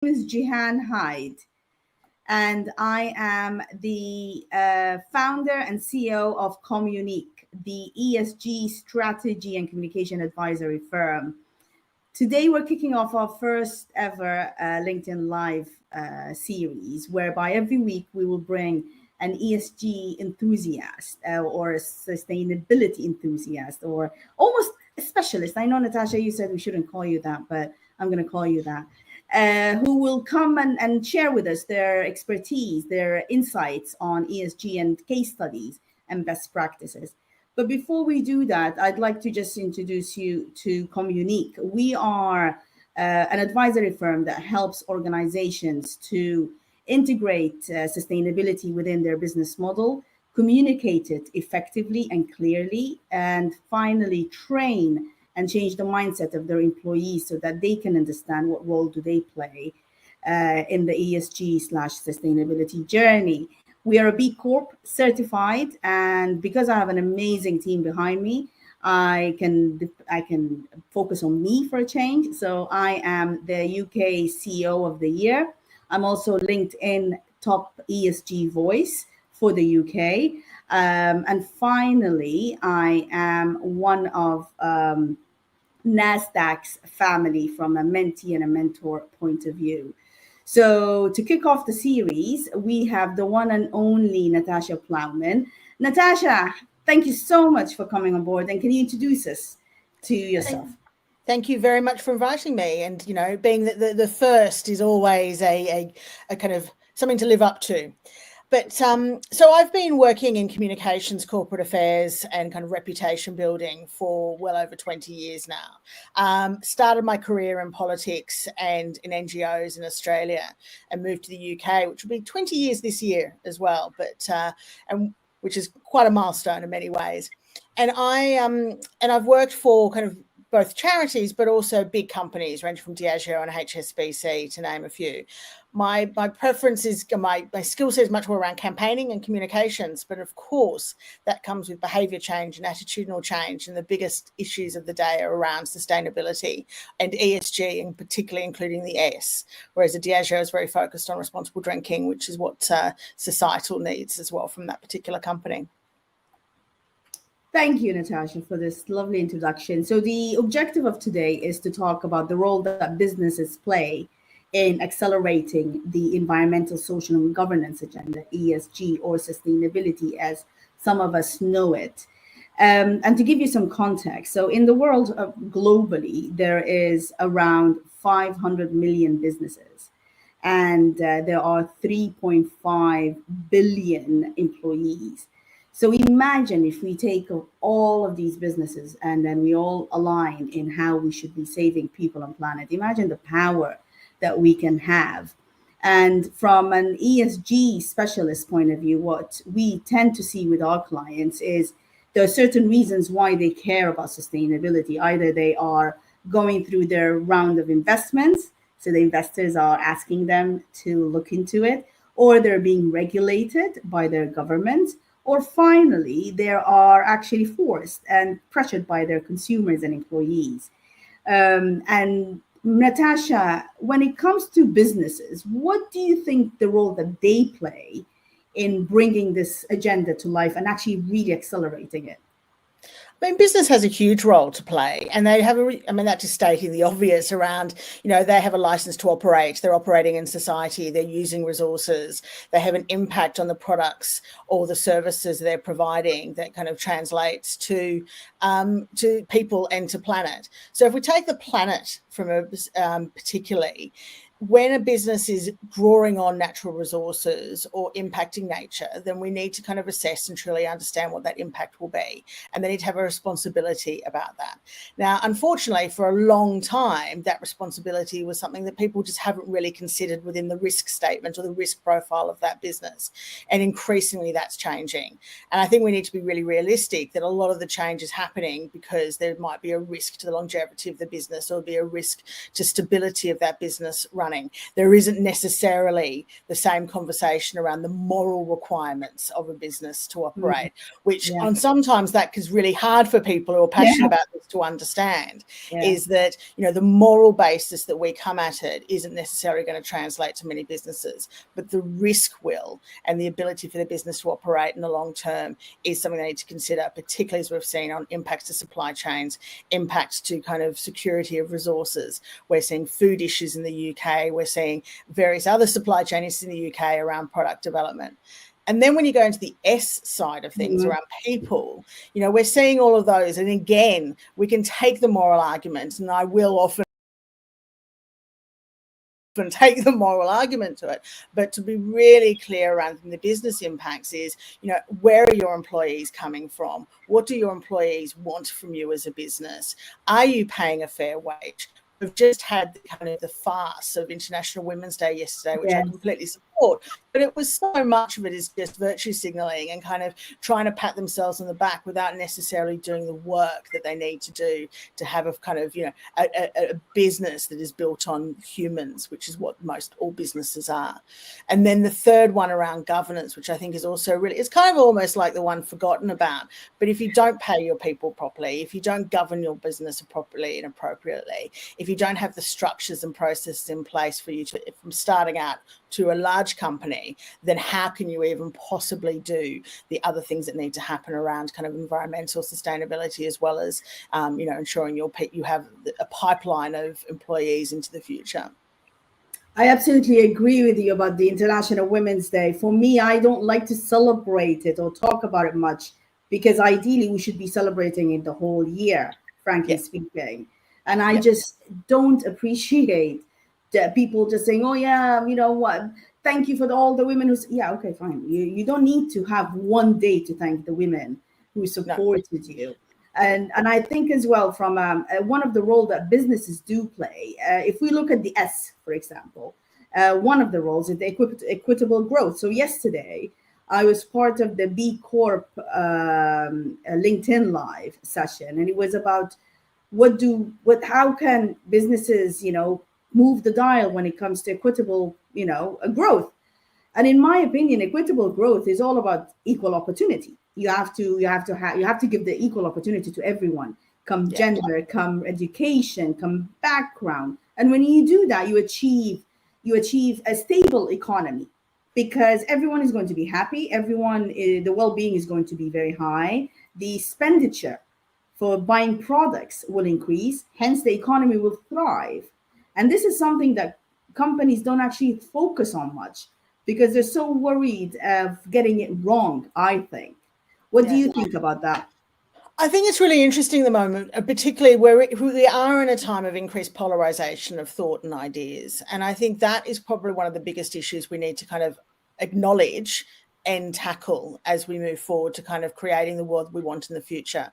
is Gihan Hyde, and I am the founder and CEO of Communique, the ESG strategy and communication advisory firm. Today, we're kicking off our first ever LinkedIn Live series, whereby every week we will bring an ESG enthusiast or a sustainability enthusiast or almost a specialist. I know, Natasha, you said we shouldn't call you that, but I'm going to call you that, who will come and share with us their expertise, their insights on ESG and case studies and best practices. But before we do that, I'd like to just introduce you to Communique. We are an advisory firm that helps organizations to integrate sustainability within their business model, communicate it effectively and clearly, and finally train and change the mindset of their employees so that they can understand what role do they play in the ESG/sustainability journey. We are a B Corp certified, and because I have an amazing team behind me, I can focus on me for a change. So I am the UK CEO of the year. I'm also LinkedIn top ESG voice for the UK. And finally, I am one of NASDAQ's family from a mentee and a mentor point of view. So to kick off the series, we have the one and only Natasha Plowman. Natasha, thank you so much for coming on board. And can you introduce us to yourself? Thank you very much for inviting me. And, you know, being the first is always a kind of something to live up to. But so I've been working in communications, corporate affairs, and kind of reputation building for well over 20 years now. Started my career in politics and in NGOs in Australia, and moved to the UK, which will be 20 years this year as well. But and which is quite a milestone in many ways. And I've worked for kind of both charities, but also big companies ranging from Diageo and HSBC, to name a few. My preference is, my skill set is much more around campaigning and communications, but of course that comes with behaviour change and attitudinal change, and the biggest issues of the day are around sustainability and ESG, and particularly including the S, whereas the Diageo is very focused on responsible drinking, which is what societal needs as well from that particular company. Thank you, Natasha, for this lovely introduction. So the objective of today is to talk about the role that businesses play in accelerating the environmental, social, and governance agenda, ESG, or sustainability as some of us know it. And to give you some context, so in the world globally, there is around 500 million businesses, and there are 3.5 billion employees. So imagine if we take all of these businesses and then we all align in how we should be saving people on planet. Imagine the power that we can have. And from an ESG specialist point of view, what we tend to see with our clients is there are certain reasons why they care about sustainability. Either they are going through their round of investments, so the investors are asking them to look into it, or they're being regulated by their government, or finally, they are actually forced and pressured by their consumers and employees. And Natasha, when it comes to businesses, what do you think the role that they play in bringing this agenda to life and actually really accelerating it? I mean, business has a huge role to play, and they have that's just stating the obvious around, you know, they have a license to operate, they're operating in society, they're using resources, they have an impact on the products or the services they're providing that kind of translates to people and to planet. So if we take the planet from particularly, when a business is drawing on natural resources or impacting nature, then we need to kind of assess and truly understand what that impact will be. And they need to have a responsibility about that. Now, unfortunately, for a long time, that responsibility was something that people just haven't really considered within the risk statement or the risk profile of that business. And increasingly that's changing. And I think we need to be really realistic that a lot of the change is happening because there might be a risk to the longevity of the business, or be a risk to stability of that business running. There isn't necessarily the same conversation around the moral requirements of a business to operate, which Yeah. on sometimes that is really hard for people who are passionate about this to understand, is that, you know, the moral basis that we come at it isn't necessarily going to translate to many businesses, but the risk will, and the ability for the business to operate in the long term is something they need to consider, particularly as we've seen on impacts to supply chains, impacts to kind of security of resources. We're seeing food issues in the UK. We're seeing various other supply chain issues in the UK around product development. And then when you go into the S side of things around people, you know, we're seeing all of those. And again, we can take the moral argument, and I will often take the moral argument to it, but to be really clear around the business impacts is, you know, where are your employees coming from? What do your employees want from you as a business? Are you paying a fair wage? We've just had the kind of the farce of International Women's Day yesterday, which I completely support, but it was so much of it is just virtue signaling and kind of trying to pat themselves on the back without necessarily doing the work that they need to do to have a kind of, you know, a business that is built on humans, which is what most all businesses are. And then the third one around governance, which I think is also really, it's kind of almost like the one forgotten about. But if you don't pay your people properly, if you don't govern your business properly and appropriately, if you don't have the structures and processes in place for you to, from starting out to a large company, then how can you even possibly do the other things that need to happen around kind of environmental sustainability, as well as, you know, ensuring you have a pipeline of employees into the future? I absolutely agree with you about the International Women's Day. For me, I don't like to celebrate it or talk about it much, because ideally we should be celebrating it the whole year, frankly speaking. And I just don't appreciate the people just saying, oh yeah, you know what, thank you for all the women who's, yeah, okay, fine. You don't need to have one day to thank the women who supported you. And I think as well, from one of the role that businesses do play, if we look at the S, for example, one of the roles is the equitable growth. So yesterday, I was part of the B Corp LinkedIn Live session, and it was about how can businesses, you know, move the dial when it comes to equitable, you know, growth. And in my opinion, equitable growth is all about equal opportunity. You have to give the equal opportunity to everyone, come gender, come education, come background. And when you do that, you achieve a stable economy, because everyone is going to be happy. The well-being is going to be very high. The expenditure for buying products will increase, hence the economy will thrive. And this is something that companies don't actually focus on much, because they're so worried of getting it wrong, I think. What do you think about that? I think it's really interesting at the moment, particularly where we are in a time of increased polarization of thought and ideas. And I think that is probably one of the biggest issues we need to kind of acknowledge and tackle as we move forward to kind of creating the world we want in the future.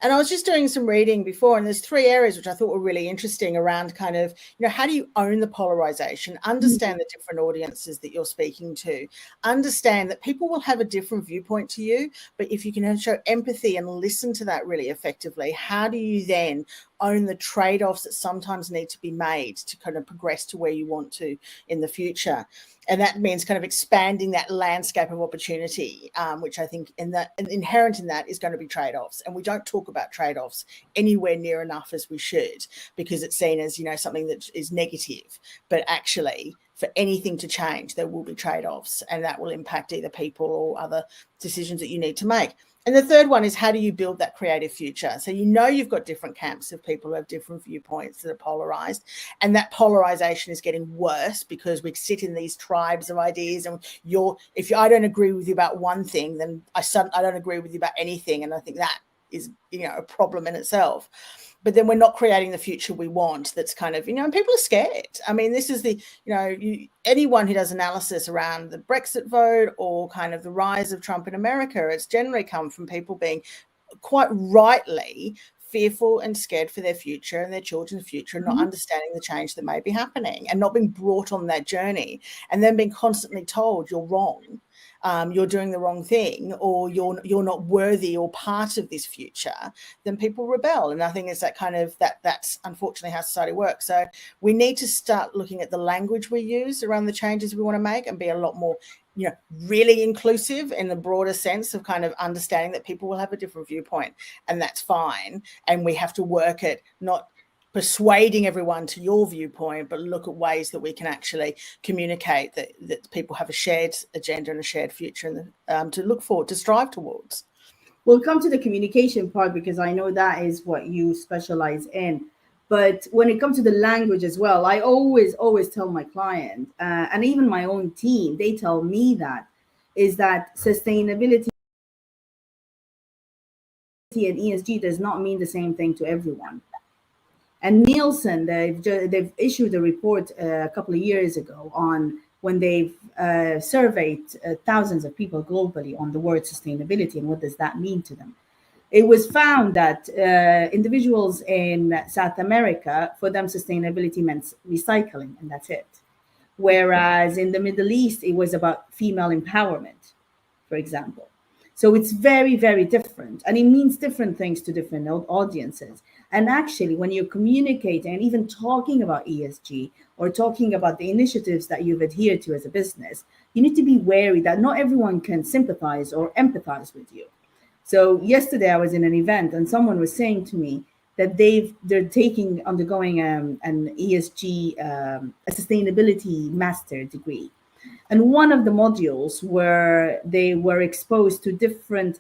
And I was just doing some reading before, and there's 3 areas which I thought were really interesting around kind of, you know, how do you own the polarization, understand the different audiences that you're speaking to, understand that people will have a different viewpoint to you, but if you can show empathy and listen to that really effectively, how do you then own the trade-offs that sometimes need to be made to kind of progress to where you want to in the future? And that means kind of expanding that landscape of opportunity, which I think inherent in that is going to be trade-offs. And we don't talk about trade-offs anywhere near enough as we should, because it's seen as, you know, something that is negative. But actually, for anything to change, there will be trade-offs, and that will impact either people or other decisions that you need to make. And the third one is, how do you build that creative future? So, you know, you've got different camps of people who have different viewpoints that are polarized, and that polarization is getting worse because we sit in these tribes of ideas, and if I don't agree with you about one thing, then I don't agree with you about anything. And I think that is, you know, a problem in itself. But then we're not creating the future we want. That's kind of, you know, and people are scared. I mean, this is the, you know, anyone who does analysis around the Brexit vote or kind of the rise of Trump in America, it's generally come from people being quite rightly fearful and scared for their future and their children's future, and not understanding the change that may be happening and not being brought on that journey, and then being constantly told you're wrong. you're doing the wrong thing, or you're not worthy or part of this future, then people rebel. And I think it's that's unfortunately how society works. So we need to start looking at the language we use around the changes we want to make and be a lot more, really inclusive in the broader sense of kind of understanding that people will have a different viewpoint, and that's fine. And we have to work at not persuading everyone to your viewpoint, but look at ways that we can actually communicate that people have a shared agenda and a shared future and to look forward, to strive towards. We'll come to the communication part because I know that is what you specialize in. But when it comes to the language as well, I always tell my client and even my own team, they tell me that sustainability and ESG does not mean the same thing to everyone. And Nielsen, they've issued a report a couple of years ago on when they've surveyed thousands of people globally on the word sustainability and what does that mean to them. It was found that individuals in South America, for them, sustainability meant recycling, and that's it. Whereas in the Middle East, it was about female empowerment, for example. So it's very, very different. And it means different things to different audiences. And actually, when you're communicating and even talking about ESG or talking about the initiatives that you've adhered to as a business, you need to be wary that not everyone can sympathize or empathize with you. So yesterday I was in an event and someone was saying to me that they're undergoing an ESG, a sustainability master degree. And one of the modules where they were exposed to different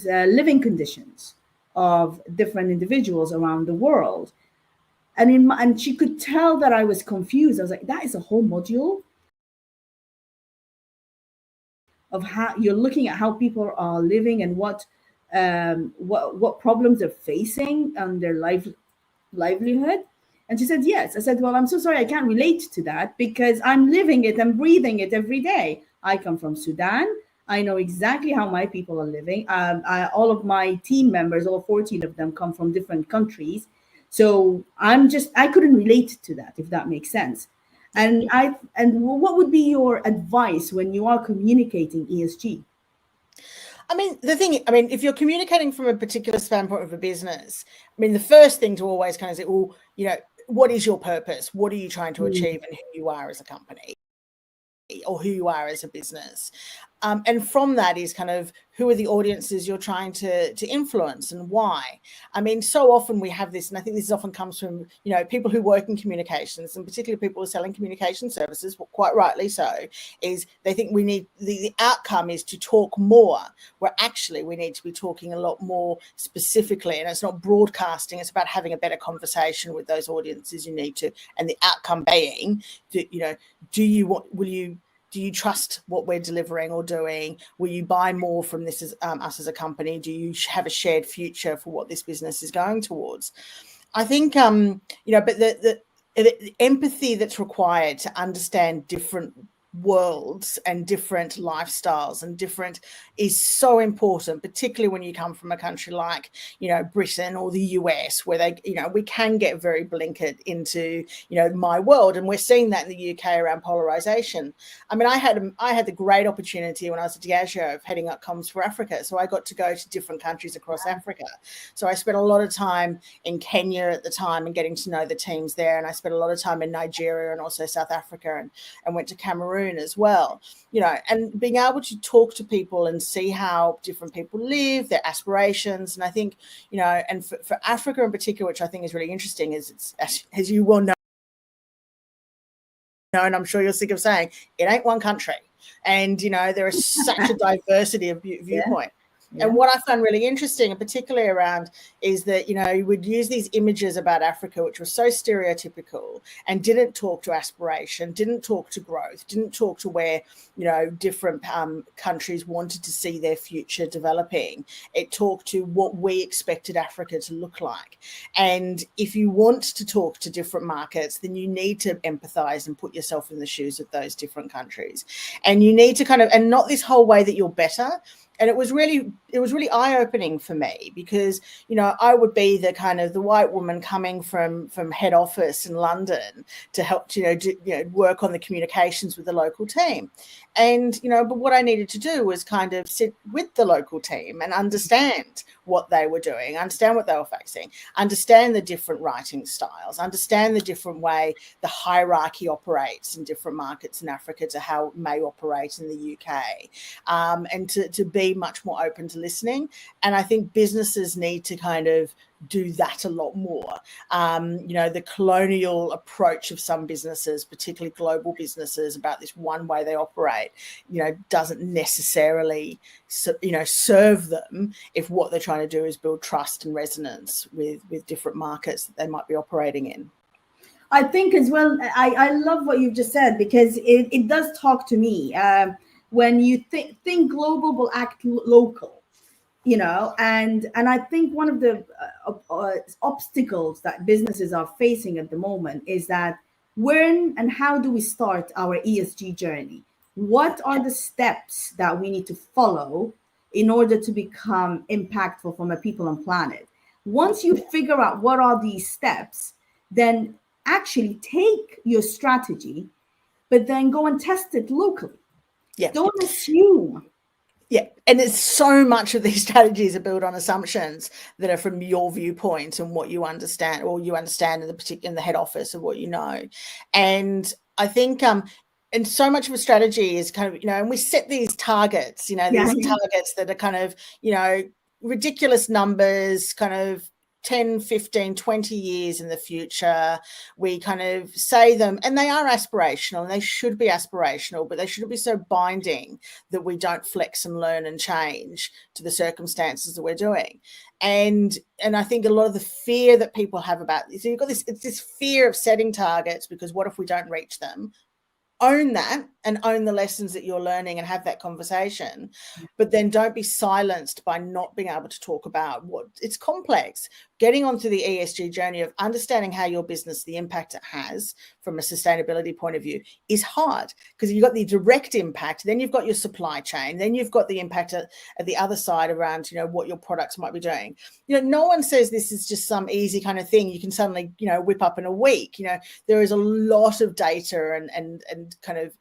living conditions of different individuals around the world. And she could tell that I was confused. I was like, that is a whole module of how you're looking at how people are living and what problems they're facing on their livelihood. And she said, yes. I said, well, I'm so sorry, I can't relate to that because I'm living it and breathing it every day. I come from Sudan. I know exactly how my people are living. All of my team members, all 14 of them, come from different countries. So I couldn't relate to that, if that makes sense. And what would be your advice when you are communicating ESG? If you're communicating from a particular standpoint of a business, the first thing to always kind of say, well, what is your purpose? What are you trying to achieve, and who you are as a company or who you are as a business? And from that is kind of who are the audiences you're trying to influence and why. So often we have this, and I think this often comes from, people who work in communications, and particularly people who are selling communication services, quite rightly so, is they think we need, the outcome is to talk more, where actually we need to be talking a lot more specifically, and it's not broadcasting, it's about having a better conversation with those audiences you need to, and the outcome being that, do you trust what we're delivering or doing? Will you buy more from this as us as a company? Do you have a shared future for what this business is going towards? I think, but the empathy that's required to understand different worlds and different lifestyles and different is so important, particularly when you come from a country like, Britain or the US, where they, we can get very blinkered into, my world. And we're seeing that in the UK around polarization. I had the great opportunity when I was at Diageo of heading up comms for Africa. So I got to go to different countries across Africa. So I spent a lot of time in Kenya at the time and getting to know the teams there. And I spent a lot of time in Nigeria and also South Africa and went to Cameroon as well, and being able to talk to people and see how different people live, their aspirations. And I think, and for Africa in particular, which I think is really interesting, is it's, as you well know, and I'm sure you're sick of saying, it ain't one country. And, there is such a diversity of viewpoint. Yeah. And what I found really interesting, and particularly around, is that, you would use these images about Africa, which were so stereotypical and didn't talk to aspiration, didn't talk to growth, didn't talk to where, different countries wanted to see their future developing. It talked to what we expected Africa to look like. And if you want to talk to different markets, then you need to empathize and put yourself in the shoes of those different countries. And you need to and not this whole way that you're better, And it was really eye-opening for me, because, you know, I would be the kind of the white woman coming from head office in London to help, work on the communications with the local team. And, but what I needed to do was kind of sit with the local team and understand what they were doing, understand what they were facing, understand the different writing styles, understand the different way the hierarchy operates in different markets in Africa to how it may operate in the UK, and to be much more open to listening. And I think businesses need to kind of do that a lot more. The colonial approach of some businesses, particularly global businesses, about this one way they operate, doesn't necessarily, serve them if what they're trying to do is build trust and resonance with different markets that they might be operating in. I think as well, I love what you've just said, because it does talk to me. When you think global will act local, and I think one of the obstacles that businesses are facing at the moment is that when and how do we start our ESG journey? What are the steps that we need to follow in order to become impactful from a people and planet? Once you figure out what are these steps, then actually take your strategy, but then go and test it locally. Yeah. Don't assume. Yeah, and it's so much of these strategies are built on assumptions that are from your viewpoint and what you understand, or you understand in the head office of what you know. And I think and so much of a strategy is kind of, and we set these targets, these targets that are kind of, ridiculous numbers, kind of 10, 15, 20 years in the future. We kind of say them, and they are aspirational, and they should be aspirational, but they shouldn't be so binding that we don't flex and learn and change to the circumstances that we're doing. And I think a lot of the fear that people have about this, so you've got this fear of setting targets, because what if we don't reach them? Own that and own the lessons that you're learning and have that conversation, but then don't be silenced by not being able to talk about what it's complex. Getting onto the ESG journey of understanding how your business, the impact it has from a sustainability point of view, is hard, because you've got the direct impact, then you've got your supply chain, then you've got the impact at the other side around, what your products might be doing. No one says this is just some easy kind of thing you can suddenly, whip up in a week. There is a lot of data and kind of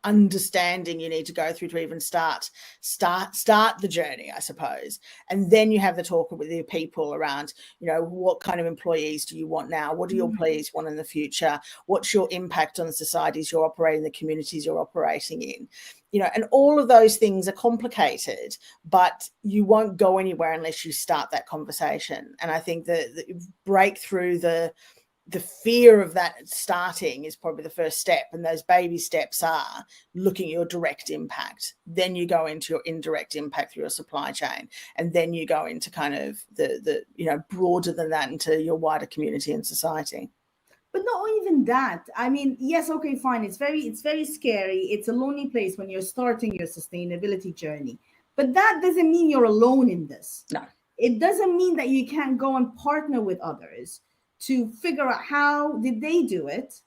understanding you need to go through to even start the journey, I suppose. And then you have the talk with the people around, what kind of employees do you want now? What do your employees want in the future? What's your impact on the societies you're operating, the communities you're operating in? And all of those things are complicated, but you won't go anywhere unless you start that conversation. And I think the break through the fear of that starting is probably the first step. And those baby steps are looking at your direct impact. Then you go into your indirect impact through your supply chain. And then you go into kind of the broader than that, into your wider community and society. But not even that. I mean, yes, okay, fine. It's very scary. It's a lonely place when you're starting your sustainability journey. But that doesn't mean you're alone in this. No. It doesn't mean that you can't go and partner with others to figure out how did they do it,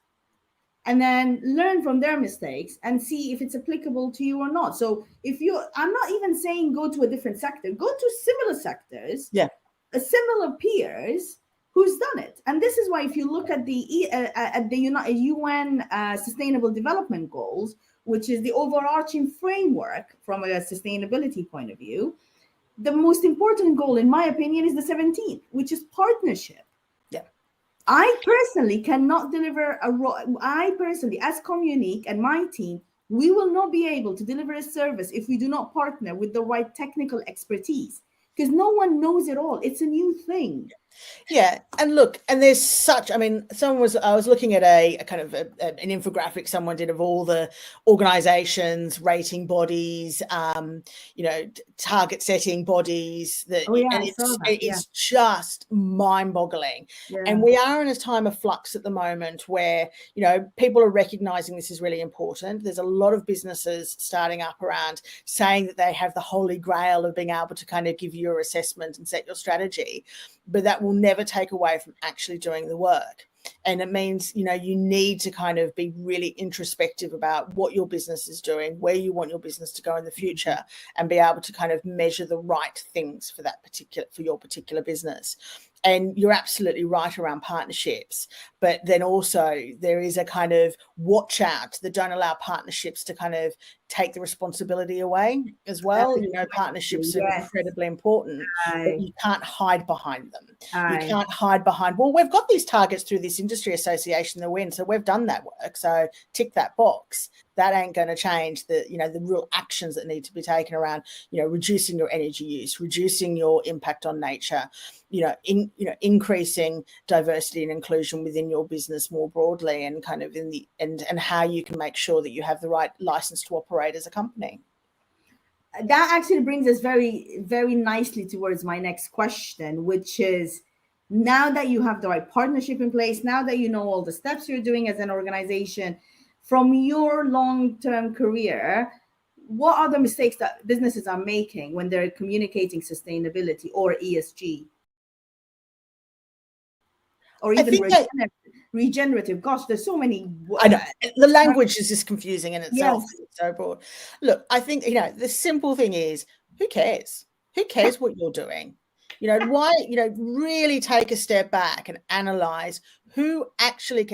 and then learn from their mistakes and see if it's applicable to you or not. So I'm not even saying go to a different sector, go to similar sectors, similar peers who's done it. And this is why, if you look at the UN Sustainable Development Goals, which is the overarching framework from a sustainability point of view, the most important goal, in my opinion, is the 17th, which is partnership. I personally cannot deliver as Communique and my team, we will not be able to deliver a service if we do not partner with the right technical expertise, because no one knows it all. It's a new thing. Yeah, and look, and there's such, I mean, I was looking at a kind of an infographic someone did of all the organizations, rating bodies, target setting bodies, and it's just mind-boggling. Yeah. And we are in a time of flux at the moment where, people are recognizing this is really important. There's a lot of businesses starting up around saying that they have the holy grail of being able to kind of give you your assessment and set your strategy, but that will never take away from actually doing the work. And it means, you know, you need to kind of be really introspective about what your business is doing, where you want your business to go in the future, and be able to kind of measure the right things for your particular business. And you're absolutely right around partnerships, but then also there is a kind of watch out that don't allow partnerships to kind of take the responsibility away as well. You know, partnerships are incredibly important, but you can't hide behind them. You can't hide behind, well, we've got these targets through this industry association that we're in, so we've done that work, so tick that box. That ain't going to change the, you know, the real actions that need to be taken around, you know, reducing your energy use, reducing your impact on nature, increasing diversity and inclusion within your business more broadly, and kind of and how you can make sure that you have the right license to operate as a company. That actually brings us very, very nicely towards my next question, which is, now that you have the right partnership in place, now that you know all the steps you're doing as an organization, from your long-term career, what are the mistakes that businesses are making when they're communicating sustainability or ESG? Or even regenerative. Gosh, there's so many. I know the language is just confusing in itself. Yes. It's so broad. Look, I think, you know, the simple thing is, who cares? Who cares what you're doing? You know, why, you know, really take a step back and analyze who actually,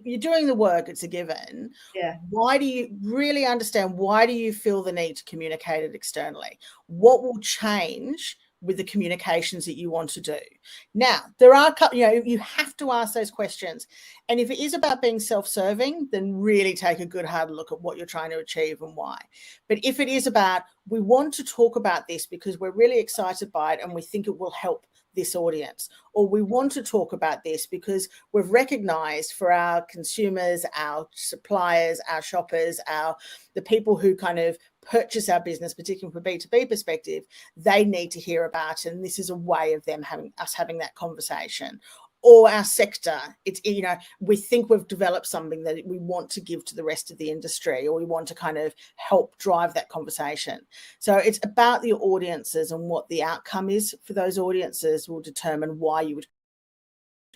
you're doing the work, it's a given. Yeah. Why do you really understand? Why do you feel the need to communicate it externally? What will change with the communications that you want to do? Now, there are, you know, you have to ask those questions. And if it is about being self-serving, then really take a good hard look at what you're trying to achieve and why. But if it is about, we want to talk about this because we're really excited by it and we think it will help this audience, or we want to talk about this because we've recognized for our consumers, our suppliers, our shoppers, the people who kind of purchase our business, particularly from a B2B perspective, they need to hear about it, and this is a way of them having that conversation. Or our sector, it's, you know, we think we've developed something that we want to give to the rest of the industry, or we want to kind of help drive that conversation. So it's about the audiences, and what the outcome is for those audiences will determine why you would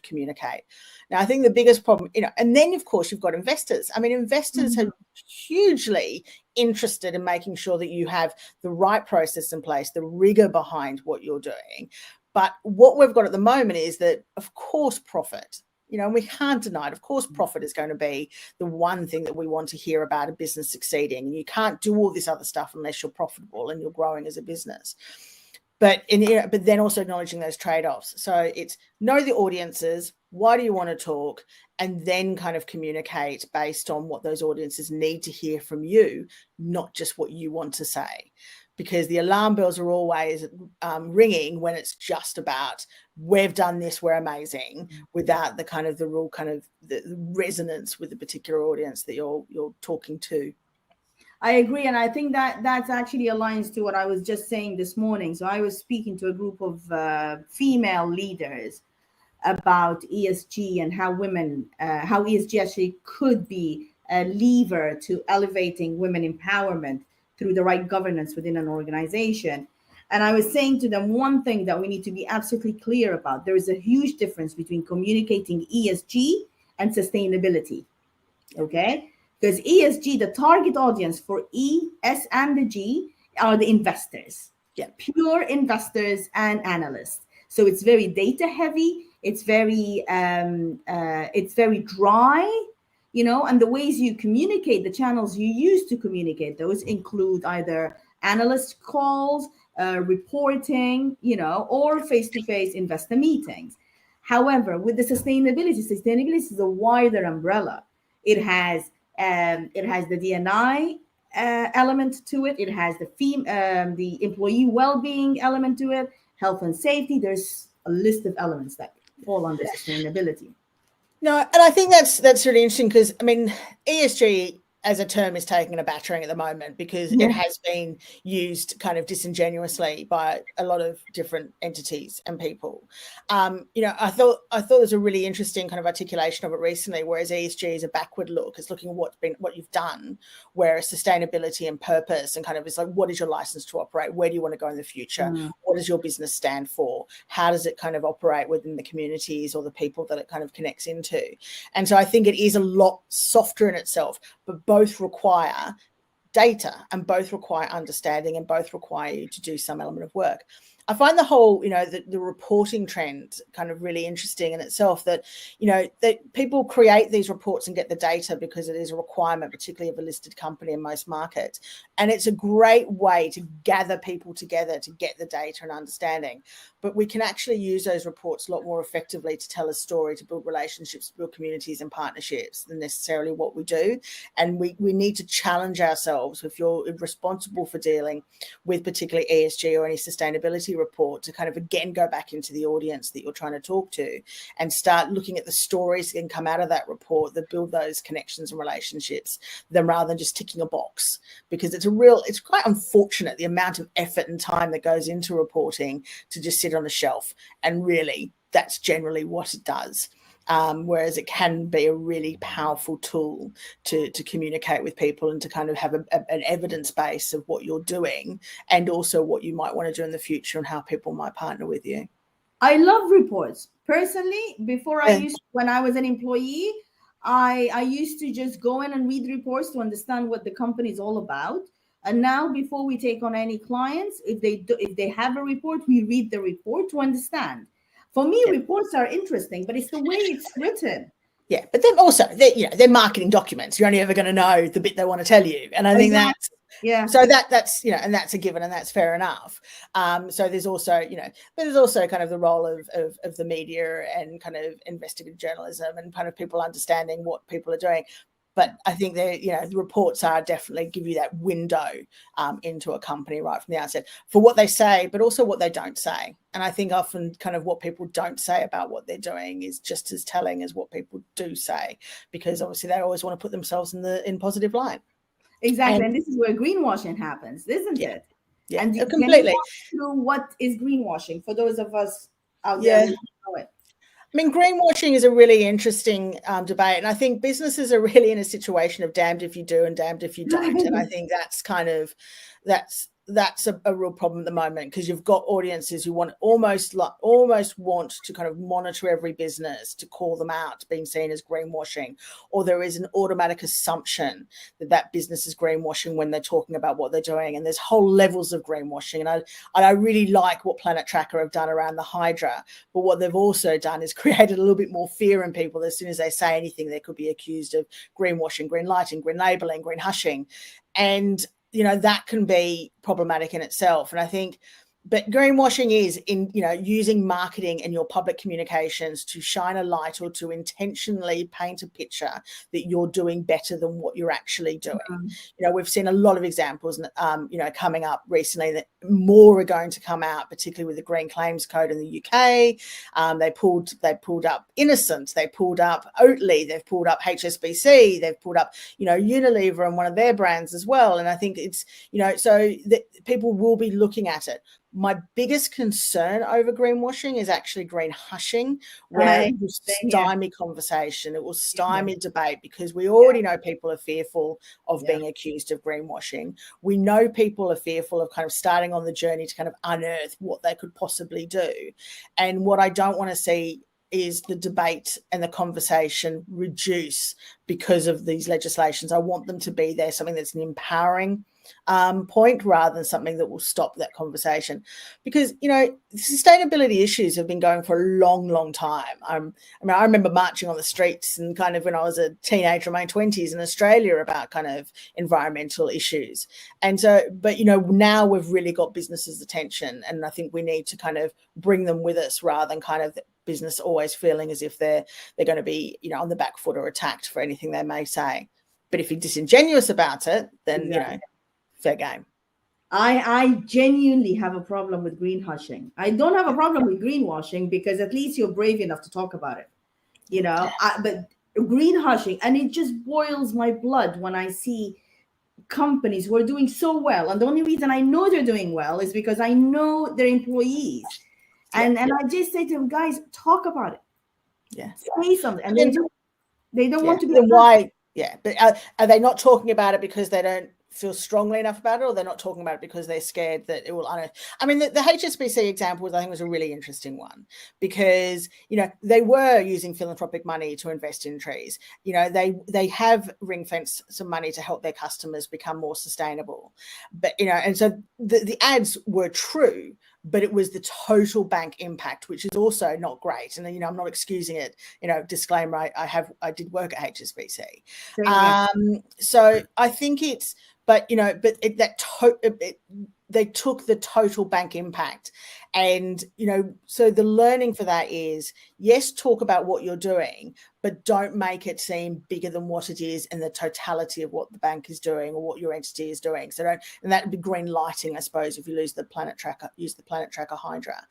communicate. Now, I think the biggest problem, you know, and then of course you've got investors. I mean, investors are hugely interested in making sure that you have the right process in place, the rigor behind what you're doing. But what we've got at the moment is that, of course, profit, you know, and we can't deny it. Of course, profit is going to be the one thing that we want to hear about a business succeeding. You can't do all this other stuff unless you're profitable and you're growing as a business. But then also acknowledging those trade-offs. So it's know the audiences, why do you want to talk, and then kind of communicate based on what those audiences need to hear from you, not just what you want to say. Because the alarm bells are always ringing when it's just about, we've done this, we're amazing, without the kind of the real kind of the resonance with the particular audience that you're talking to. I agree. And I think that that's actually aligns to what I was just saying this morning. So I was speaking to a group of female leaders about ESG and how ESG actually could be a lever to elevating women empowerment through the right governance within an organization. And I was saying to them, one thing that we need to be absolutely clear about, there is a huge difference between communicating ESG and sustainability. Okay? Because ESG, the target audience for E, S, and the G are the investors, pure investors and analysts. So it's very data heavy. It's very dry, you know, and the ways you communicate, the channels you use to communicate, those include either analyst calls, reporting, you know, or face-to-face investor meetings. However, with the sustainability is a wider umbrella. It has the D&I element to it. It has the employee well-being element to it, health and safety. There's a list of elements that fall under sustainability. No, and I think that's really interesting because, I mean, ESG as a term is taking a battering at the moment, because it has been used kind of disingenuously by a lot of different entities and people. I thought it was a really interesting kind of articulation of it recently, whereas ESG is a backward look, it's looking at what you've done, whereas sustainability and purpose and kind of is like, what is your license to operate? Where do you want to go in the future? What does your business stand for? How does it kind of operate within the communities or the people that it kind of connects into? And so I think it is a lot softer in itself, but both require data and both require understanding and both require you to do some element of work. I find the whole, the reporting trend kind of really interesting in itself, that, that people create these reports and get the data because it is a requirement, particularly of a listed company in most markets. And it's a great way to gather people together to get the data and understanding. But we can actually use those reports a lot more effectively to tell a story, to build relationships, build communities and partnerships than necessarily what we do. And we need to challenge ourselves, if you're responsible for dealing with particularly ESG or any sustainability report, to kind of again go back into the audience that you're trying to talk to and start looking at the stories that can come out of that report that build those connections and relationships, then rather than just ticking a box. Because it's quite unfortunate the amount of effort and time that goes into reporting to just sit on a shelf, and really that's generally what it does. Whereas it can be a really powerful tool to communicate with people and to kind of have an evidence base of what you're doing and also what you might want to do in the future and how people might partner with you. I love reports. Personally, when I was an employee, I used to just go in and read reports to understand what the company is all about. And now, before we take on any clients, if they have a report, we read the report to understand. For me, reports are interesting, but it's the way it's written. Yeah, but then also they're marketing documents. You're only ever going to know the bit they want to tell you, and I think that's so that's and that's a given, and that's fair enough. So there's also but there's also kind of the role of the media and kind of investigative journalism and kind of people understanding what people are doing. But I think the reports are definitely give you that window into a company right from the outset for what they say, but also what they don't say. And I think often kind of what people don't say about what they're doing is just as telling as what people do say, because obviously they always want to put themselves in positive light. Exactly, and this is where greenwashing happens, isn't it? Yeah, and completely. Can you walk through what is greenwashing for those of us out there who don't know it? I mean, greenwashing is a really interesting debate, and I think businesses are really in a situation of damned if you do and damned if you don't. And I think that's kind of that's a real problem at the moment, because you've got audiences who want almost want to kind of monitor every business to call them out being seen as greenwashing, or there is an automatic assumption that business is greenwashing when they're talking about what they're doing. And there's whole levels of greenwashing, and I really like what Planet Tracker have done around the Hydra, but what they've also done is created a little bit more fear in people. As soon as they say anything, they could be accused of greenwashing, green lighting, green labeling, green hushing, and that can be problematic in itself. And I think, but greenwashing is in, using marketing and your public communications to shine a light or to intentionally paint a picture that you're doing better than what you're actually doing. We've seen a lot of examples, coming up recently, that more are going to come out, particularly with the Green Claims Code in the UK. They pulled up Innocent, they pulled up Oatly, they've pulled up HSBC, they've pulled up, Unilever and one of their brands as well. And I think it's, so that people will be looking at it. My biggest concern over greenwashing is actually green hushing, where it will stymie conversation, it will stymie debate, because we already know people are fearful of being accused of greenwashing. We know people are fearful of kind of starting on the journey to kind of unearth what they could possibly do. And what I don't want to see is the debate and the conversation reduce because of these legislations. I want them to be there, something that's an empowering point rather than something that will stop that conversation, because sustainability issues have been going for a long time. I remember marching on the streets and kind of when I was a teenager in my 20s in Australia about kind of environmental issues. And so, but now we've really got businesses' attention, and I think we need to kind of bring them with us rather than kind of business always feeling as if they're going to be on the back foot or attacked for anything they may say. But if you're disingenuous about it, then fair game. I genuinely have a problem with green hushing. I don't have a problem with greenwashing, because at least you're brave enough to talk about it, but greenwashing, and it just boils my blood when I see companies who are doing so well. And the only reason I know they're doing well is because I know their employees. And I just say to them, guys, talk about it. Yeah. Say something. And they don't want to be. Then why? Yeah. But are they not talking about it because they don't feel strongly enough about it, or they're not talking about it because they're scared that it will unearth? I mean, the HSBC example, I think, was a really interesting one, because, you know, they were using philanthropic money to invest in trees. You know, they have ring-fenced some money to help their customers become more sustainable. But, you know, and so the ads were true, but it was the total bank impact, which is also not great. And, you know, I'm not excusing it, you know, disclaimer, I did work at HSBC. So I think it's, but, you know, but they took the total bank impact. And, you know, so the learning for that is, yes, talk about what you're doing, but don't make it seem bigger than what it is in the totality of what the bank is doing or what your entity is doing. So don't, and that would be green lighting, I suppose, if you use the Planet Tracker Hydra.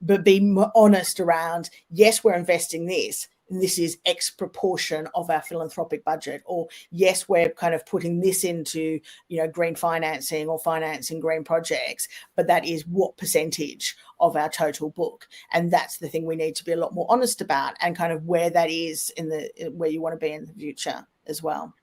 But be more honest around, yes, we're investing this, and this is X proportion of our philanthropic budget, or yes, we're kind of putting this into, you know, green financing or financing green projects, but that is what percentage of our total book. And that's the thing we need to be a lot more honest about, and kind of where that is where you want to be in the future as well.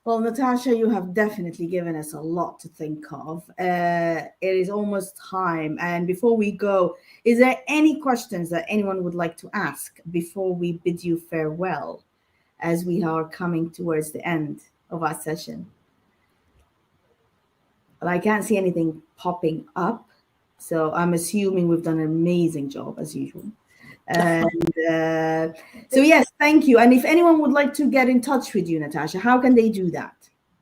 Well, Natasha, you have definitely given us a lot to think of. It is almost time. And before we go, is there any questions that anyone would like to ask before we bid you farewell, as we are coming towards the end of our session? Well, I can't see anything popping up, so I'm assuming we've done an amazing job as usual. And so, yes, thank you. And if anyone would like to get in touch with you, Natasha, how can they do that?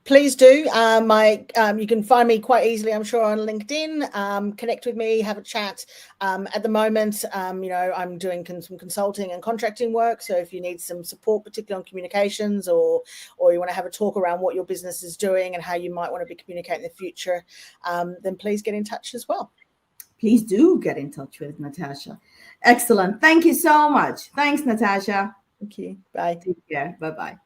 Please do. You can find me quite easily, I'm sure, on LinkedIn. Connect with me, have a chat. At the moment, you know, I'm doing some consulting and contracting work. So if you need some support, particularly on communications, or you want to have a talk around what your business is doing and how you might want to be communicating in the future, then please get in touch as well. Please do get in touch with Natasha. Excellent. Thank you so much. Thanks, Natasha. Thank you. Bye. Take care. Bye-bye.